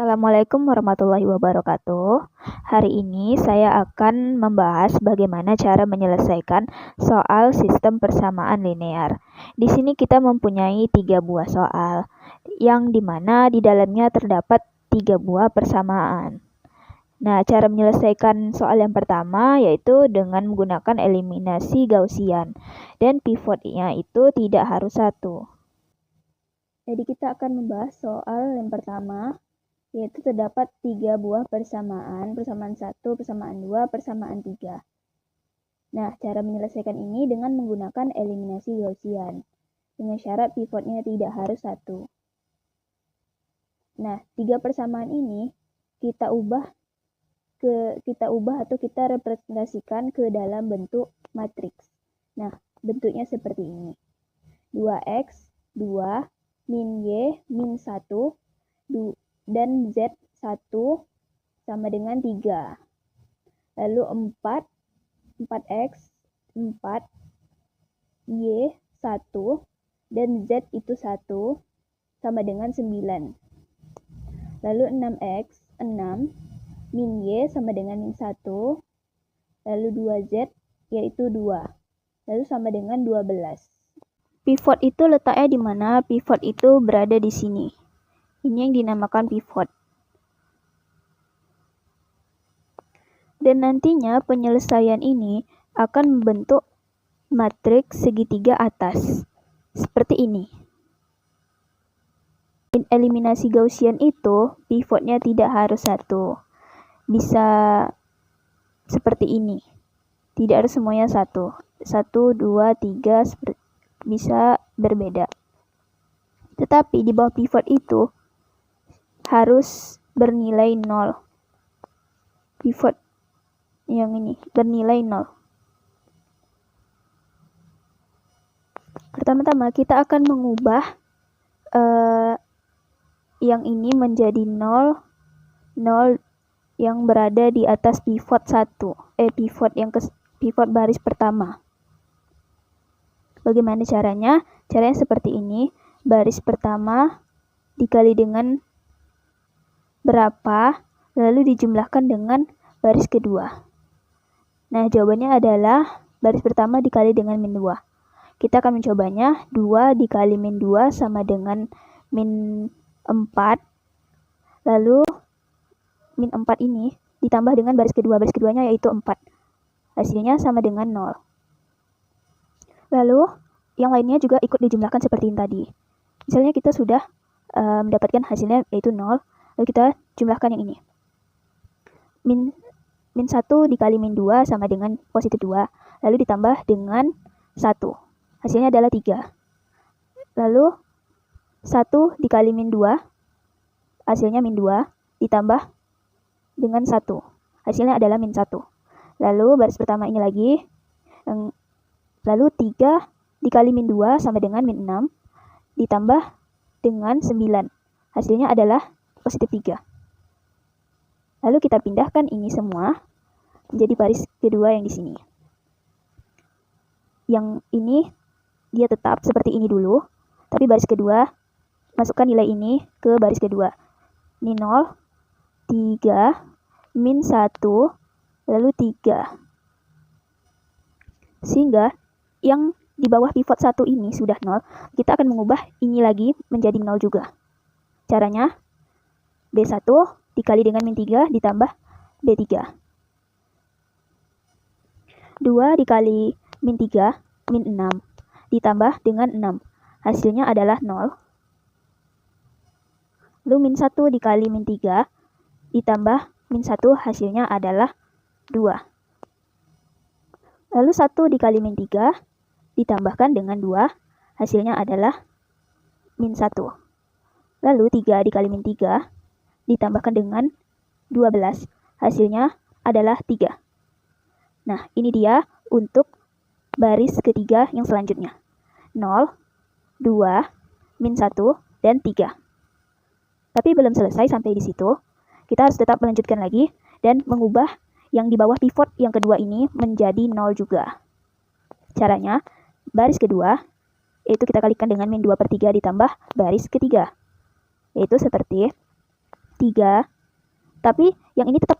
Assalamualaikum warahmatullahi wabarakatuh. Hari ini saya akan membahas bagaimana cara menyelesaikan soal sistem persamaan linear. Di sini kita mempunyai 3 buah soal, yang dimana di dalamnya terdapat 3 buah persamaan. Nah, cara menyelesaikan soal yang pertama yaitu dengan menggunakan eliminasi Gaussian, dan pivotnya itu tidak harus 1. Jadi kita akan membahas soal yang pertama, yaitu terdapat 3 buah persamaan 1, persamaan 2, persamaan 3. Nah, cara menyelesaikan ini dengan menggunakan eliminasi Gaussian, dengan syarat pivotnya tidak harus 1. Nah, 3 persamaan ini kita ubah atau kita representasikan ke dalam bentuk matriks. Nah, bentuknya seperti ini. 2x, 2, min y, min 1, dan Z1 sama dengan 3. Lalu 4x, 4, Y 1, dan Z itu 1 sama dengan 9. Lalu 6x, 6, min Y sama dengan min 1, lalu 2Z yaitu 2, lalu sama dengan 12. Pivot itu letaknya di mana? Pivot itu berada di sini. Ini yang dinamakan pivot. Dan nantinya penyelesaian ini akan membentuk matriks segitiga atas. Seperti ini. Eliminasi Gaussian itu pivotnya tidak harus 1. Bisa seperti ini. Tidak harus semuanya 1. 1, 2, 3 bisa berbeda. Tetapi di bawah pivot itu harus bernilai 0. Pivot yang ini bernilai 0. Pertama-tama kita akan mengubah yang ini menjadi 0 yang berada di atas pivot 1. Pivot baris pertama. Bagaimana caranya? Caranya seperti ini. Baris pertama dikali dengan berapa, lalu dijumlahkan dengan baris kedua. Nah, jawabannya adalah baris pertama dikali dengan min 2. Kita akan mencobanya. 2 dikali min 2 sama dengan min 4. Lalu min 4 ini ditambah dengan baris kedua. Baris keduanya yaitu 4. Hasilnya sama dengan 0. Lalu yang lainnya juga ikut dijumlahkan seperti yang tadi. Misalnya kita sudah mendapatkan hasilnya yaitu 0. Lalu kita jumlahkan yang ini. Min 1 dikali min 2 sama dengan positif 2. Lalu ditambah dengan 1. Hasilnya adalah 3. Lalu 1 dikali min 2, hasilnya min 2, ditambah dengan 1. Hasilnya adalah min 1. Lalu baris pertama ini lagi. Lalu 3 dikali min 2 sama dengan min 6, ditambah dengan 9. Hasilnya adalah positif 3. Lalu kita pindahkan ini semua menjadi baris kedua yang di sini. Yang ini dia tetap seperti ini dulu, tapi baris kedua masukkan nilai ini ke baris kedua. Ini 0, 3, min 1, lalu 3. Sehingga yang di bawah pivot 1 ini sudah 0, kita akan mengubah ini lagi menjadi 0 juga. Caranya, B1 dikali dengan min 3 ditambah B3. 2 dikali min 3, min 6, ditambah dengan 6. Hasilnya adalah 0. Lalu min 1 dikali min 3, ditambah min 1, hasilnya adalah 2. Lalu 1 dikali min 3, ditambahkan dengan 2, hasilnya adalah min 1. Lalu 3 dikali min 3, ditambahkan dengan 12, hasilnya adalah 3. Nah, ini dia untuk baris ketiga yang selanjutnya. 0, 2, min 1, dan 3. Tapi belum selesai sampai di situ. Kita harus tetap melanjutkan lagi dan mengubah yang di bawah pivot yang kedua ini menjadi 0 juga. Caranya, baris kedua, yaitu kita kalikan dengan min 2/3 ditambah baris ketiga. Yaitu seperti 3, tapi yang ini tetap,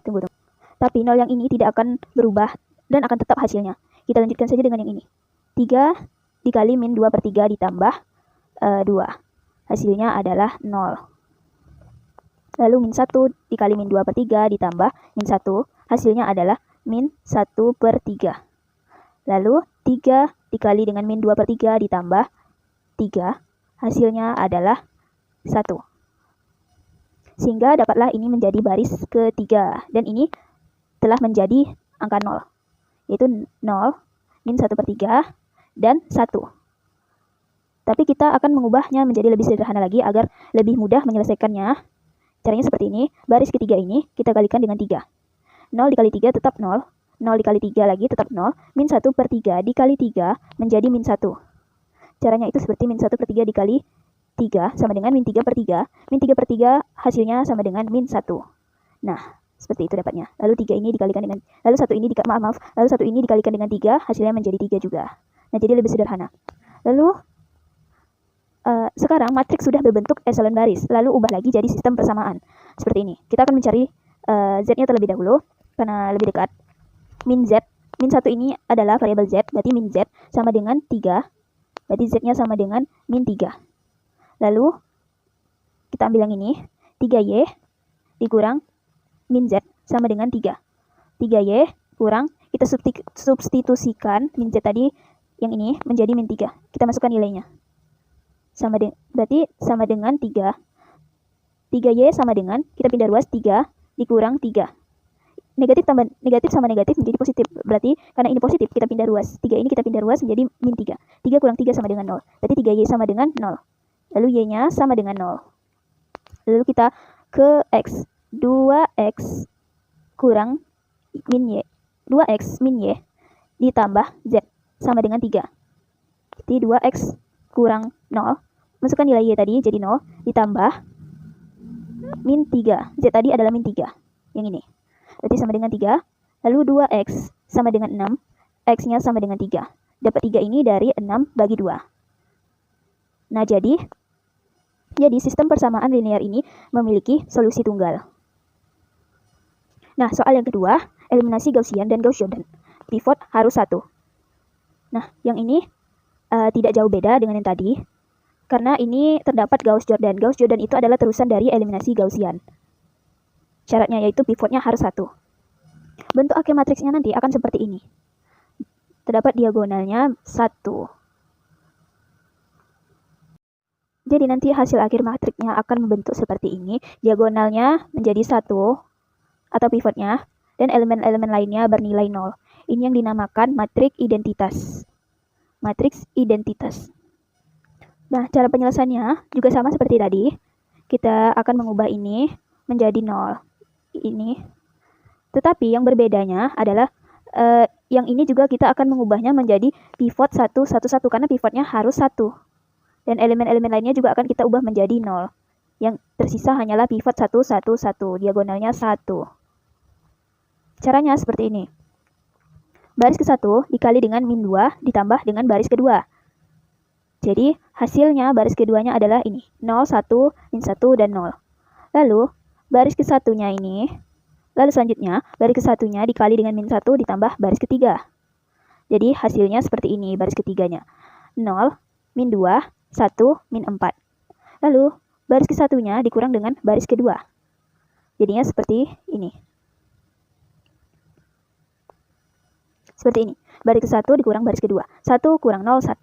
tunggu. Tapi 0 yang ini tidak akan berubah dan akan tetap hasilnya. Kita lanjutkan saja dengan yang ini. 3 dikali min 2/3 ditambah 2. Hasilnya adalah 0. Lalu min 1 dikali min 2/3 ditambah min 1. Hasilnya adalah min 1/3. Lalu 3 dikali dengan min 2/3 ditambah 3. Hasilnya adalah 1. Sehingga dapatlah ini menjadi baris ketiga. Dan ini telah menjadi angka 0. Yaitu 0, min 1/3, dan 1. Tapi kita akan mengubahnya menjadi lebih sederhana lagi agar lebih mudah menyelesaikannya. Caranya seperti ini. Baris ketiga ini kita kalikan dengan 3. 0 dikali 3 tetap 0. 0 dikali 3 lagi tetap 0. Min 1/3 dikali 3 menjadi min 1. Caranya itu seperti min 1/3 dikali 3 sama dengan min 3/3. Min 3/3 hasilnya sama dengan min 1. Nah, seperti itu dapatnya. Lalu 3 ini dikalikan dengan, lalu 1 ini lalu 1 ini dikalikan dengan 3, hasilnya menjadi 3 juga. Nah, jadi lebih sederhana. Lalu sekarang matriks sudah berbentuk eselon baris, lalu ubah lagi jadi sistem persamaan. Seperti ini. Kita akan mencari z-nya terlebih dahulu karena lebih dekat. Min z, min 1 ini adalah variabel z, berarti min z sama dengan 3. Berarti z-nya sama dengan min 3. Lalu kita ambil yang ini, 3y dikurang min z sama dengan 3. 3y kurang, kita substitusikan min z tadi yang ini menjadi min 3. Kita masukkan nilainya. Berarti sama dengan 3. 3y sama dengan, kita pindah ruas, 3 dikurang 3. Negatif sama negatif menjadi positif. Berarti karena ini positif, kita pindah ruas. 3 ini kita pindah ruas menjadi min 3. 3 kurang 3 sama dengan 0. Berarti 3y sama dengan 0. Lalu y-nya sama dengan 0. Lalu kita ke x. 2x kurang min y. 2x min y ditambah z sama dengan 3. Jadi 2x kurang 0. Masukkan nilai y tadi jadi 0. Ditambah min 3. Z tadi adalah min 3. Yang ini. Berarti sama dengan 3. Lalu 2x sama dengan 6. X-nya sama dengan 3. Dapat 3 ini dari 6 bagi 2. Nah, jadi sistem persamaan linear ini memiliki solusi tunggal. Nah, soal yang kedua, eliminasi Gaussian dan Gauss-Jordan. Pivot harus 1. Nah, yang ini tidak jauh beda dengan yang tadi. Karena ini terdapat Gauss-Jordan. Gauss-Jordan itu adalah terusan dari eliminasi Gaussian. Syaratnya yaitu pivotnya harus 1. Bentuk akhir matriksnya nanti akan seperti ini. Terdapat diagonalnya 1. Jadi nanti hasil akhir matriksnya akan membentuk seperti ini. Diagonalnya menjadi 1 atau pivotnya, dan elemen-elemen lainnya bernilai 0. Ini yang dinamakan matriks identitas. Matriks identitas. Nah, cara penyelesaiannya juga sama seperti tadi. Kita akan mengubah ini menjadi 0. Ini. Tetapi yang berbedanya adalah yang ini juga kita akan mengubahnya menjadi pivot 1, 1, 1 karena pivotnya harus 1. Dan elemen-elemen lainnya juga akan kita ubah menjadi 0. Yang tersisa hanyalah pivot 1, 1, 1. Diagonalnya 1. Caranya seperti ini. Baris ke-1 dikali dengan min 2 ditambah dengan baris kedua. Jadi hasilnya baris keduanya adalah ini. 0, 1, min 1, dan 0. Lalu baris ke-1-nya ini. Lalu selanjutnya baris ke-1-nya dikali dengan min 1 ditambah baris ketiga. Jadi hasilnya seperti ini baris ketiganya. 0, min 2, 1, min 4. Lalu baris ke-1-nya dikurang dengan baris kedua. Jadinya seperti ini. Seperti ini. Baris ke-1 dikurang baris kedua. 1 kurang 0, 1.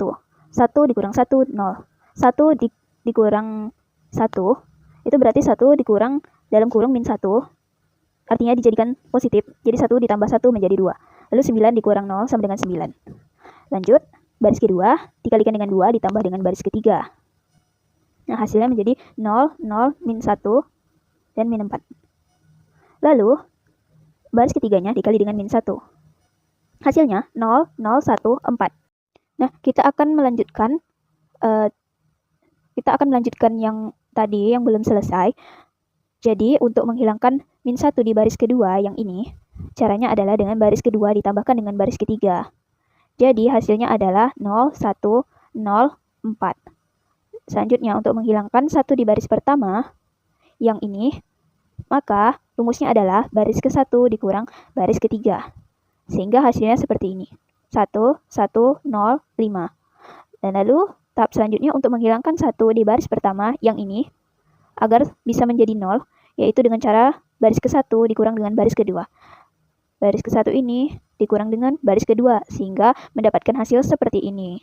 1 dikurang 1, 0. 1 dikurang 1. Itu berarti 1 dikurang dalam kurung min 1. Artinya dijadikan positif. Jadi 1 ditambah 1 menjadi 2. Lalu 9 dikurang 0 sama dengan 9. Lanjut. Baris kedua dikalikan dengan 2 ditambah dengan baris ketiga. Nah, hasilnya menjadi 0, 0, min 1, dan min 4. Lalu, baris ketiganya dikali dengan min 1. Hasilnya 0, 0, 1, 4. Nah, kita akan melanjutkan yang tadi yang belum selesai. Jadi, untuk menghilangkan min 1 di baris kedua yang ini, caranya adalah dengan baris kedua ditambahkan dengan baris ketiga. Jadi, hasilnya adalah 0, 1, 0, 4. Selanjutnya, untuk menghilangkan 1 di baris pertama, yang ini, maka rumusnya adalah baris ke-1 dikurang baris ke-3. Sehingga hasilnya seperti ini. 1, 1, 0, 5. Dan lalu tahap selanjutnya untuk menghilangkan 1 di baris pertama yang ini, agar bisa menjadi 0, yaitu dengan cara baris ke-1 dikurang dengan baris kedua. Baris ke-1 ini dikurang dengan baris kedua, sehingga mendapatkan hasil seperti ini.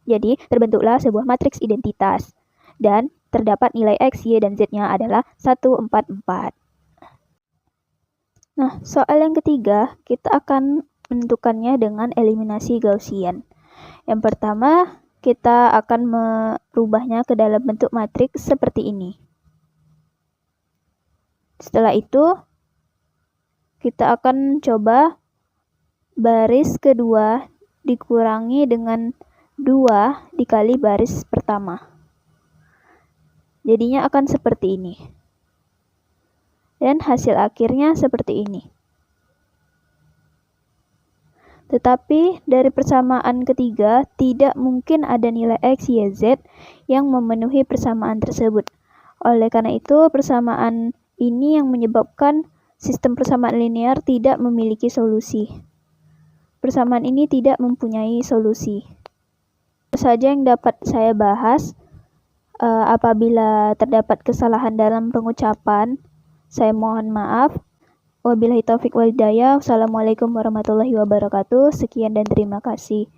Jadi, terbentuklah sebuah matriks identitas. Dan terdapat nilai X, Y, dan Z-nya adalah 1, 4, 4. Nah, soal yang ketiga, kita akan menentukannya dengan eliminasi Gaussian. Yang pertama, kita akan merubahnya ke dalam bentuk matriks seperti ini. Setelah itu, kita akan coba baris kedua dikurangi dengan 2 dikali baris pertama. Jadinya akan seperti ini. Dan hasil akhirnya seperti ini. Tetapi dari persamaan ketiga, tidak mungkin ada nilai X, Y, Z yang memenuhi persamaan tersebut. Oleh karena itu, persamaan ini yang menyebabkan sistem persamaan linear tidak memiliki solusi. Persamaan ini tidak mempunyai solusi. Itu saja yang dapat saya bahas. Apabila terdapat kesalahan dalam pengucapan, saya mohon maaf. Wabillahi taufik wal hidayah. Wassalamualaikum warahmatullahi wabarakatuh. Sekian dan terima kasih.